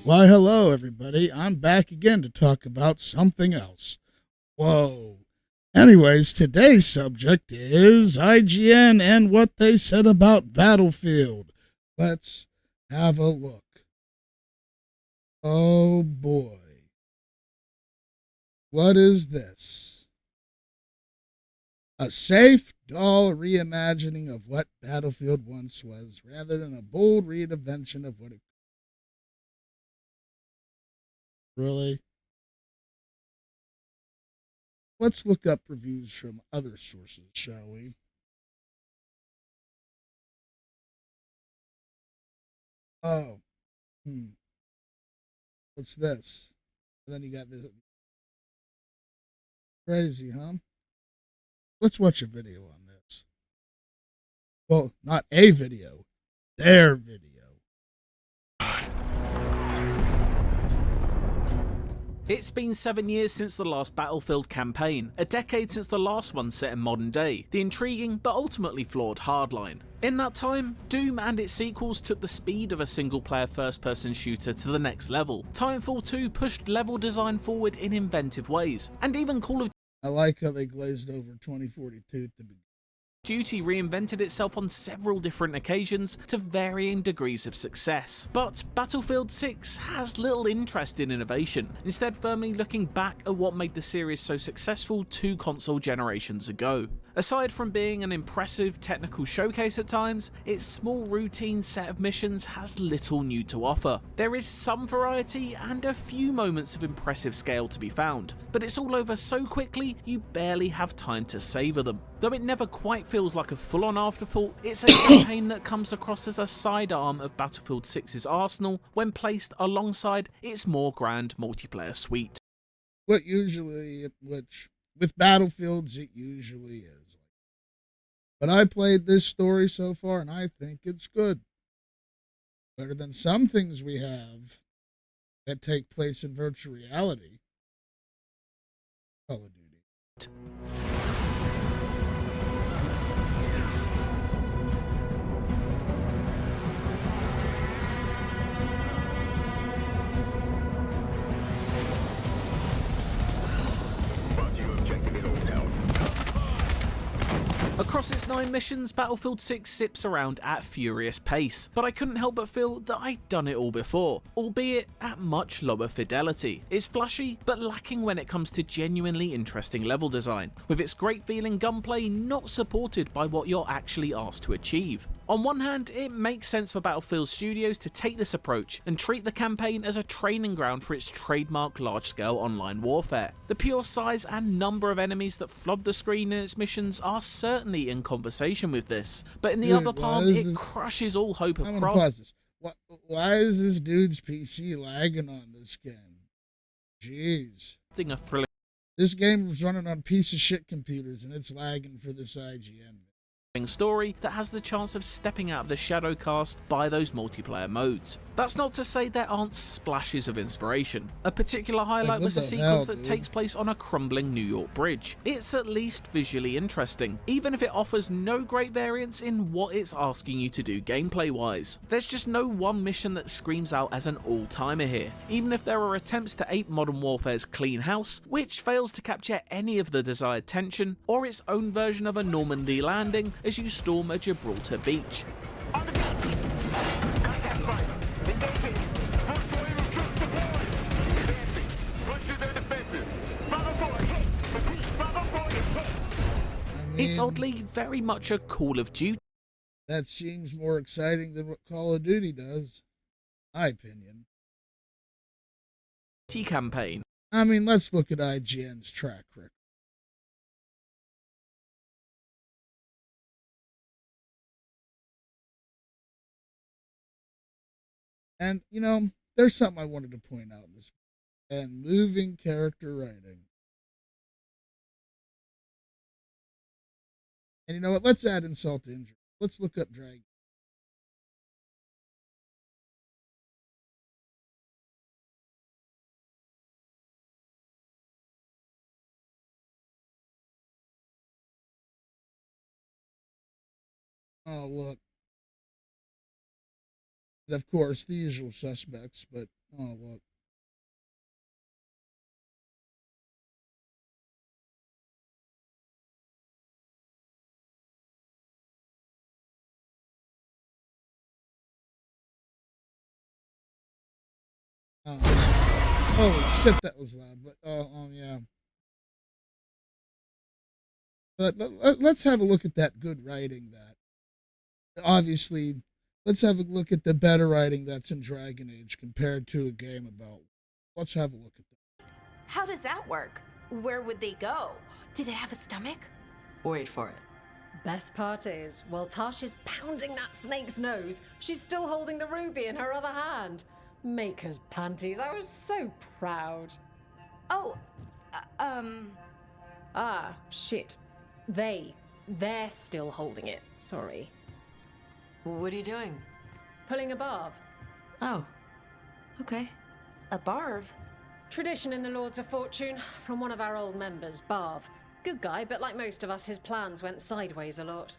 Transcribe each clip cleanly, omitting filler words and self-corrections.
Why, hello, everybody. I'm back again to talk about something else. Whoa. Anyways, today's subject is IGN and what they said about Battlefield. Let's have a look. Oh boy. What is this? A safe, dull reimagining of what Battlefield once was, rather than a bold reinvention of what it really. Let's look up reviews from other sources, shall we? Oh, hmm. What's this? And then you got this. Crazy, huh? Let's watch a video on this. Well, not a video, their video. It's been 7 years since the last Battlefield campaign, a decade since the last one set in modern day, the intriguing but ultimately flawed Hardline. In that time, Doom and its sequels took the speed of a single-player first-person shooter to the next level. Titanfall 2 pushed level design forward in inventive ways, and even Call of I like how they glazed over 2042 at the beginning. Duty reinvented itself on several different occasions to varying degrees of success. But Battlefield 6 has little interest in innovation, instead firmly looking back at what made the series so successful 2 console generations ago. Aside from being an impressive technical showcase at times, its small routine set of missions has little new to offer. There is some variety and a few moments of impressive scale to be found, but it's all over so quickly you barely have time to savour them. Though it never quite feels like a full-on afterthought, it's a campaign that comes across as a sidearm of Battlefield 6's arsenal when placed alongside its more grand multiplayer suite. Which with Battlefields, it usually is. But I played this story so far, and I think it's good. Better than some things we have that take place in virtual reality. Call of Duty. Across its 9 missions, Battlefield 6 zips around at furious pace, but I couldn't help but feel that I'd done it all before, albeit at much lower fidelity. It's flashy, but lacking when it comes to genuinely interesting level design, with its great feeling gunplay not supported by what you're actually asked to achieve. On one hand, it makes sense for Battlefield Studios to take this approach and treat the campaign as a training ground for its trademark large-scale online warfare. The pure size and number of enemies that flood the screen in its missions are certainly in conversation with this, but in the other palm, it crushes all hope of progress. Pause this. Why is this dude's PC lagging on this game? Jeez. A thrilling This game was running on piece of shit computers and it's lagging for this IGN. Story that has the chance of stepping out of the shadow cast by those multiplayer modes. That's not to say there aren't splashes of inspiration. A particular highlight was a sequence that takes place on a crumbling New York bridge. It's at least visually interesting, even if it offers no great variance in what it's asking you to do gameplay wise. There's just no one mission that screams out as an all-timer here, even if there are attempts to ape Modern Warfare's clean house, which fails to capture any of the desired tension, or its own version of a Normandy landing as you storm a Gibraltar beach. It's oddly very much a Call of Duty. That seems more exciting than what Call of Duty does, in my opinion. Campaign. I mean, let's look at IGN's track record. And, you know, there's something I wanted to point out in this. And moving character writing. And you know what? Let's add insult to injury. Let's look up Dragon. Oh, look. And of course, the usual suspects, but oh, look. Oh shit, that was loud. But yeah. But let's have a look at that good writing. That obviously, let's have a look at the better writing that's in Dragon Age compared to a game about. Let's have a look at that. How does that work? Where would they go? Did it have a stomach? Wait for it. Best part is, while Tash is pounding that snake's nose, she's still holding the ruby in her other hand. Maker's panties, I was so proud. Oh, Ah, shit. They're still holding it, sorry. What are you doing? Pulling a barb. Oh, okay. a barv? Tradition in the Lords of Fortune, from one of our old members, Barv. Good guy, but like most of us, his plans went sideways a lot.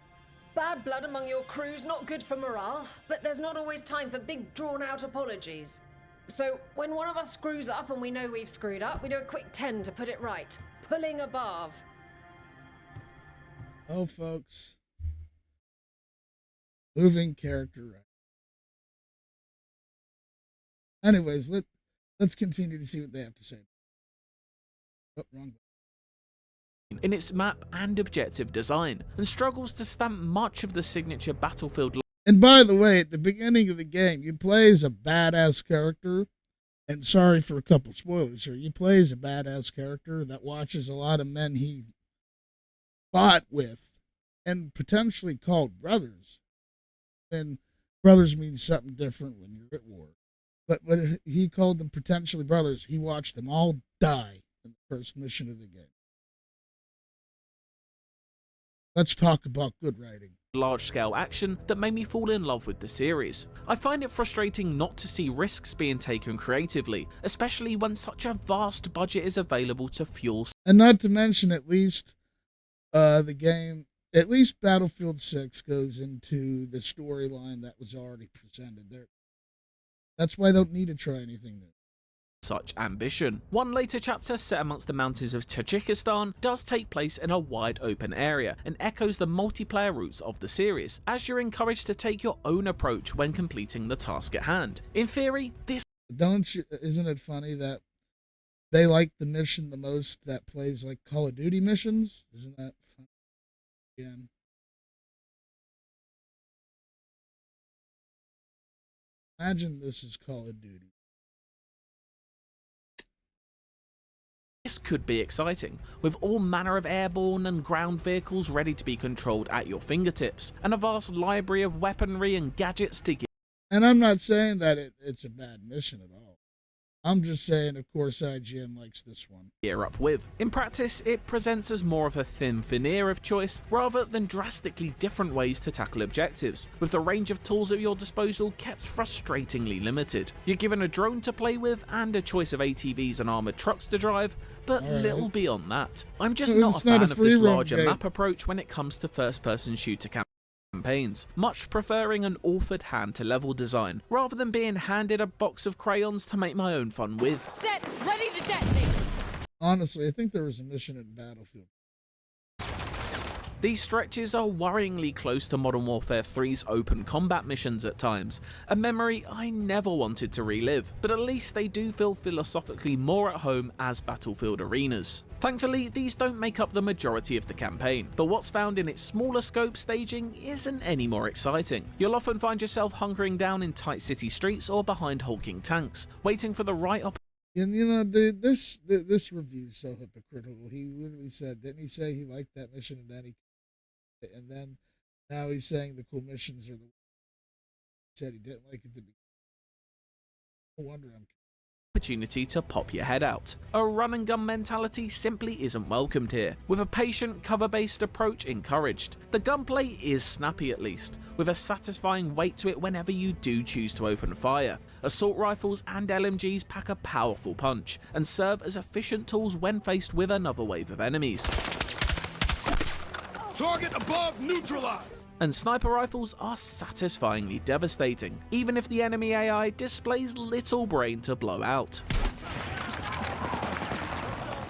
Bad blood among your crew's not good for morale, but there's not always time for big, drawn-out apologies. So, when one of us screws up and we know we've screwed up, we do a quick 10 to put it right. Pulling a Barv. Oh, folks. Moving character right. Anyways, let's continue to see what they have to say. Oh, wrong. In its map and objective design, and struggles to stamp much of the signature Battlefield. And by the way, at the beginning of the game, you play as a badass character. And sorry for a couple spoilers here. You play as a badass character that watches a lot of men he fought with and potentially called brothers. And brothers means something different when you're at war. But when he called them potentially brothers, he watched them all die in the first mission of the game. Let's talk about good writing. Large-scale action that made me fall in love with the series. I find it frustrating not to see risks being taken creatively, especially when such a vast budget is available to fuel. And not to mention, at least the game, at least Battlefield 6 goes into the storyline that was already presented there. That's why I don't need to try anything new. Such ambition. One later chapter set amongst the mountains of Tajikistan does take place in a wide open area and echoes the multiplayer roots of the series, as you're encouraged to take your own approach when completing the task at hand. In theory, this isn't it funny that they like the mission the most that plays like Call of Duty missions? Isn't that fun? Again. Imagine this is Call of Duty. This could be exciting, with all manner of airborne and ground vehicles ready to be controlled at your fingertips, and a vast library of weaponry and gadgets to get. And I'm not saying that it's a bad mission at all. I'm just saying, of course, IGN likes this one. Gear up with. In practice, it presents as more of a thin veneer of choice, rather than drastically different ways to tackle objectives, with the range of tools at your disposal kept frustratingly limited. You're given a drone to play with and a choice of ATVs and armoured trucks to drive, but little beyond that. I'm just not a fan of this larger map approach when it comes to first-person shooter campaigns, much preferring an authored hand-to-level design, rather than being handed a box of crayons to make my own fun with. Set, ready to detonate! Honestly, I think there was a mission in Battlefield. These stretches are worryingly close to Modern Warfare 3's open combat missions at times, a memory I never wanted to relive, but at least they do feel philosophically more at home as Battlefield arenas. Thankfully, these don't make up the majority of the campaign, but what's found in its smaller scope staging isn't any more exciting. You'll often find yourself hunkering down in tight city streets or behind hulking tanks, waiting for the right opportunity. And you know, this review is so hypocritical. He literally said, didn't he say he liked that mission and then now he's saying the cool missions are the. He said he didn't like it to be. No wonder I'm. Opportunity to pop your head out. A run and gun mentality simply isn't welcomed here, with a patient cover-based approach encouraged. The gunplay is snappy at least, with a satisfying weight to it whenever you do choose to open fire. Assault rifles and LMGs pack a powerful punch, and serve as efficient tools when faced with another wave of enemies. Target above neutralized! and sniper rifles are satisfyingly devastating, even if the enemy AI displays little brain to blow out.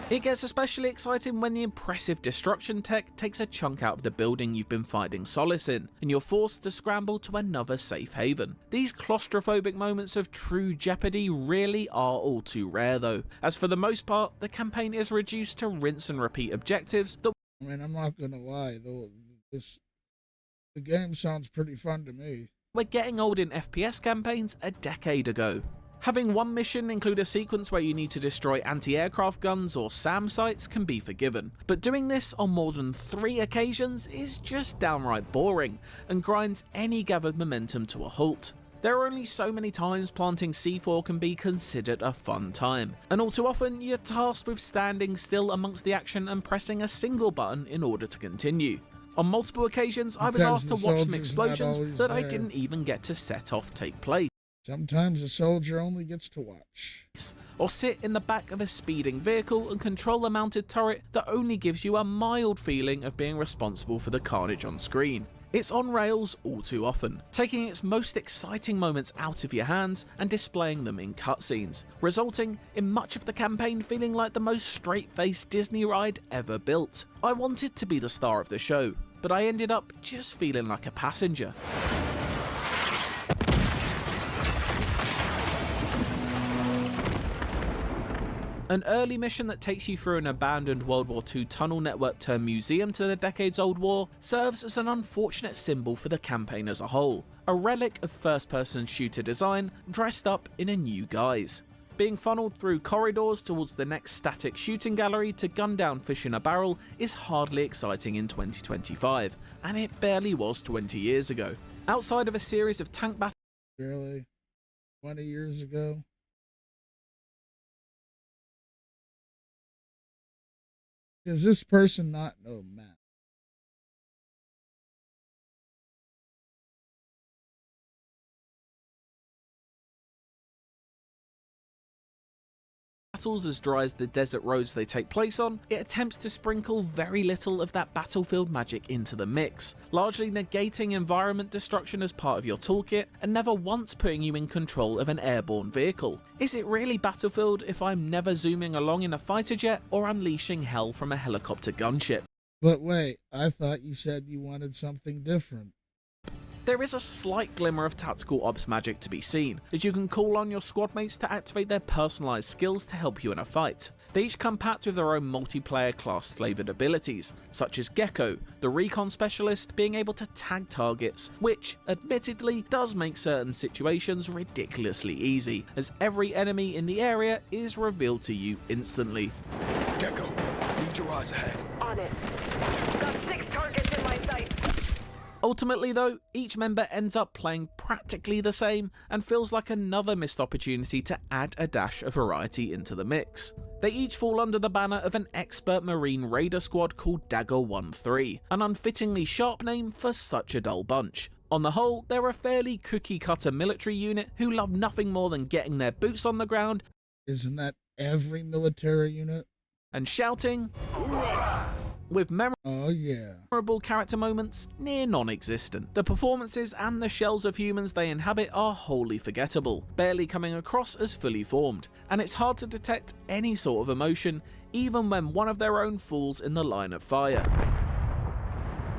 It gets especially exciting when the impressive destruction tech takes a chunk out of the building you've been finding solace in, and you're forced to scramble to another safe haven. These claustrophobic moments of true jeopardy really are all too rare though, as for the most part, the campaign is reduced to rinse and repeat objectives that I mean, I'm not gonna lie, though, the game sounds pretty fun to me. were getting old in FPS campaigns a decade ago. Having one mission include a sequence where you need to destroy anti-aircraft guns or SAM sites can be forgiven, but doing this on more than 3 occasions is just downright boring, and grinds any gathered momentum to a halt. There are only so many times planting C4 can be considered a fun time, and all too often you're tasked with standing still amongst the action and pressing a single button in order to continue. On multiple occasions I was asked to watch some explosions that I didn't even get to set off take place. Sometimes a soldier only gets to watch. Or sit in the back of a speeding vehicle and control a mounted turret that only gives you a mild feeling of being responsible for the carnage on screen. It's on rails all too often, taking its most exciting moments out of your hands and displaying them in cutscenes, resulting in much of the campaign feeling like the most straight-faced Disney ride ever built. I wanted to be the star of the show, but I ended up just feeling like a passenger. An early mission that takes you through an abandoned World War II tunnel network turned museum to the decades-old war serves as an unfortunate symbol for the campaign as a whole, a relic of first-person shooter design dressed up in a new guise. Being funneled through corridors towards the next static shooting gallery to gun down fish in a barrel is hardly exciting in 2025, and it barely was 20 years ago. Outside of a series of tank battles, Really? 20 years ago? Does this person not know math? as dry as the desert roads they take place on, it attempts to sprinkle very little of that battlefield magic into the mix, largely negating environment destruction as part of your toolkit and never once putting you in control of an airborne vehicle. Is it really Battlefield if I'm never zooming along in a fighter jet or unleashing hell from a helicopter gunship? But wait, I thought you said you wanted something different. There is a slight glimmer of tactical ops magic to be seen, as you can call on your squad mates to activate their personalised skills to help you in a fight. They each come packed with their own multiplayer class flavoured abilities, such as Gecko, the recon specialist being able to tag targets, which, admittedly, does make certain situations ridiculously easy, as every enemy in the area is revealed to you instantly. Gecko, need your eyes ahead. On it. Got 6 targets in my sight. Ultimately though, each member ends up playing practically the same and feels like another missed opportunity to add a dash of variety into the mix. They each fall under the banner of an expert marine raider squad called Dagger 1-3, an unfittingly sharp name for such a dull bunch. On the whole, they're a fairly cookie-cutter military unit who love nothing more than getting their boots on the ground. Isn't that every military unit? And shouting, with memorable character moments near non-existent. The performances and the shells of humans they inhabit are wholly forgettable, barely coming across as fully formed, and it's hard to detect any sort of emotion even when one of their own falls in the line of fire.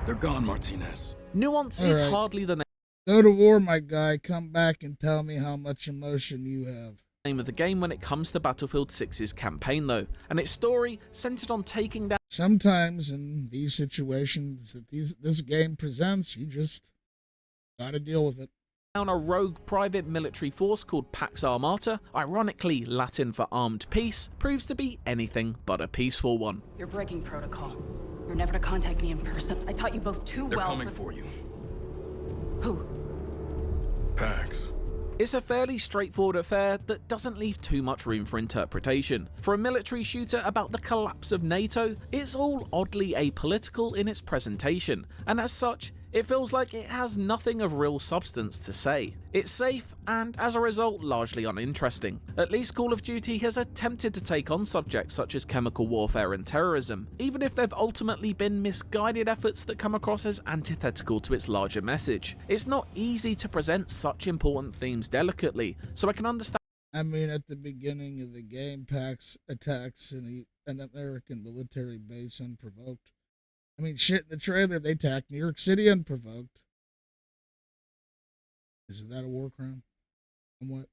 They're gone, Martinez. Nuance is hardly the Go to war, my guy. Come back and tell me how much emotion you have. name of the game when it comes to Battlefield 6's campaign though, and its story centered on taking down. Sometimes in these situations that this game presents, you just gotta deal with it. A rogue private military force called Pax Armata, ironically Latin for armed peace, proves to be anything but a peaceful one. You're breaking protocol. You're never to contact me in person. I taught you both too They're well. coming for you. Who? Pax. It's a fairly straightforward affair that doesn't leave too much room for interpretation. For a military shooter about the collapse of NATO, it's all oddly apolitical in its presentation, and as such, It feels like it has nothing of real substance to say. It's safe and, as a result, largely uninteresting. At least Call of Duty has attempted to take on subjects such as chemical warfare and terrorism, even if they've ultimately been misguided efforts that come across as antithetical to its larger message. It's not easy to present such important themes delicately, so I can understand. I mean, at the beginning of the game, PAX attacks an American military base unprovoked. I mean, shit, in the trailer, they attacked New York City unprovoked. Isn't that a war crime? Somewhat.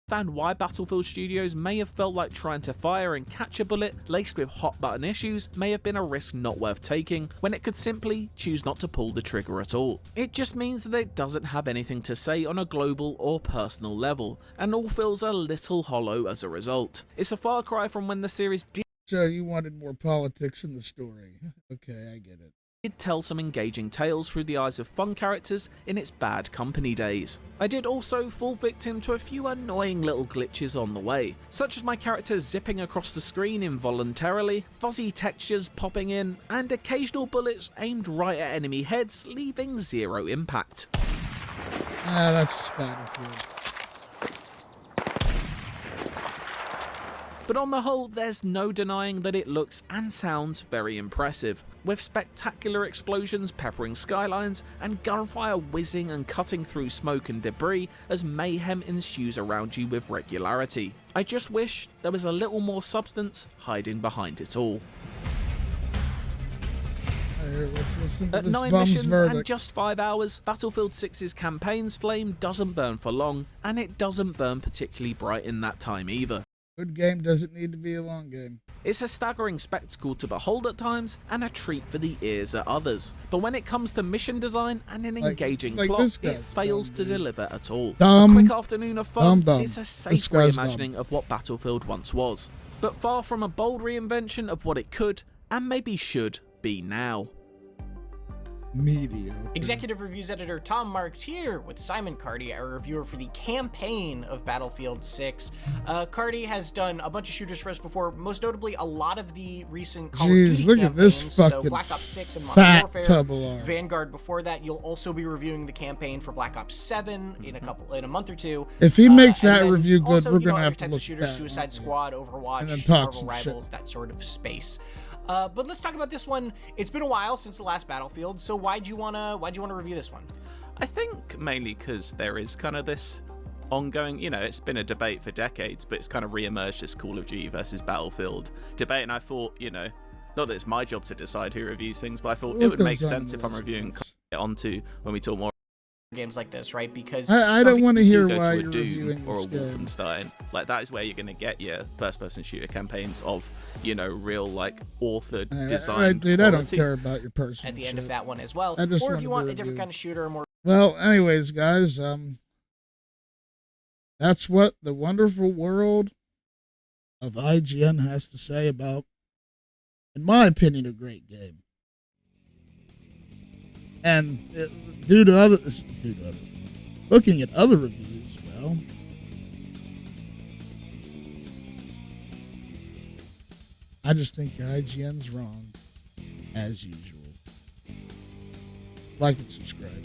Why Battlefield Studios may have felt like trying to fire and catch a bullet laced with hot button issues may have been a risk not worth taking when it could simply choose not to pull the trigger at all. It just means that it doesn't have anything to say on a global or personal level, and all feels a little hollow as a result. It's a far cry from when the series did So you wanted more politics in the story. Okay, I get it. tell some engaging tales through the eyes of fun characters in its Bad Company days. I did also fall victim to a few annoying little glitches on the way, such as my character zipping across the screen involuntarily, fuzzy textures popping in, and occasional bullets aimed right at enemy heads, leaving zero impact. That's just Battlefield. But on the whole, there's no denying that it looks and sounds very impressive, with spectacular explosions peppering skylines and gunfire whizzing and cutting through smoke and debris as mayhem ensues around you with regularity. I just wish there was a little more substance hiding behind it all. Let's listen to At this 9 bum's missions verdict. and just 5 hours, Battlefield 6's campaign's flame doesn't burn for long, and it doesn't burn particularly bright in that time either. Good game doesn't need to be a long game. It's a staggering spectacle to behold at times, and a treat for the ears at others. But when it comes to mission design and an engaging like plot, this it guy's fails dumb, to dude. deliver at all. Dumb. A quick afternoon of fun, Dumb. it's a This safe guy's reimagining of what Battlefield once was. But far from a bold reinvention of what it could, and maybe should, be now. Mediocre. Executive Reviews Editor Tom Marks here with Simon Cardy, our reviewer for the campaign of Battlefield 6. Cardy has done a bunch of shooters for us before, most notably a lot of the recent Call of Duty Look at this campaigns, fucking so Black Ops 6 and Modern fat Warfare, Tubular. Vanguard before that. You'll also be reviewing the campaign for Black Ops 7 in a month or two. If he makes And that then review good, also, we're you know, gonna other have to types look of shooters, back, Suicide aren't we? Squad, Overwatch, And then talk Marvel some Rivals, that sort of space. But let's talk about this one. It's been a while since the last Battlefield, so why'd you wanna review this one? I think mainly because there is kind of this ongoing, it's been a debate for decades, but it's kind of re-emerged as Call of Duty versus Battlefield debate, and I thought, not that it's my job to decide who reviews things, but I thought it would make sense if I'm reviewing it onto when we talk more games like this, right? Because I don't want to hear go why to a you're Doom reviewing or a this game. Wolfenstein. Like, that is where you're going to get your first-person shooter campaigns of, real, authored design. Right, dude, I don't quality. care about your personal at the end of shit. that one as well. I just Or if you want wanted a to different review. kind of shooter, more. Well, anyways, guys, that's what the wonderful world of IGN has to say about, in my opinion, a great game. And looking at other reviews, well, I just think IGN's wrong, as usual. Like and subscribe.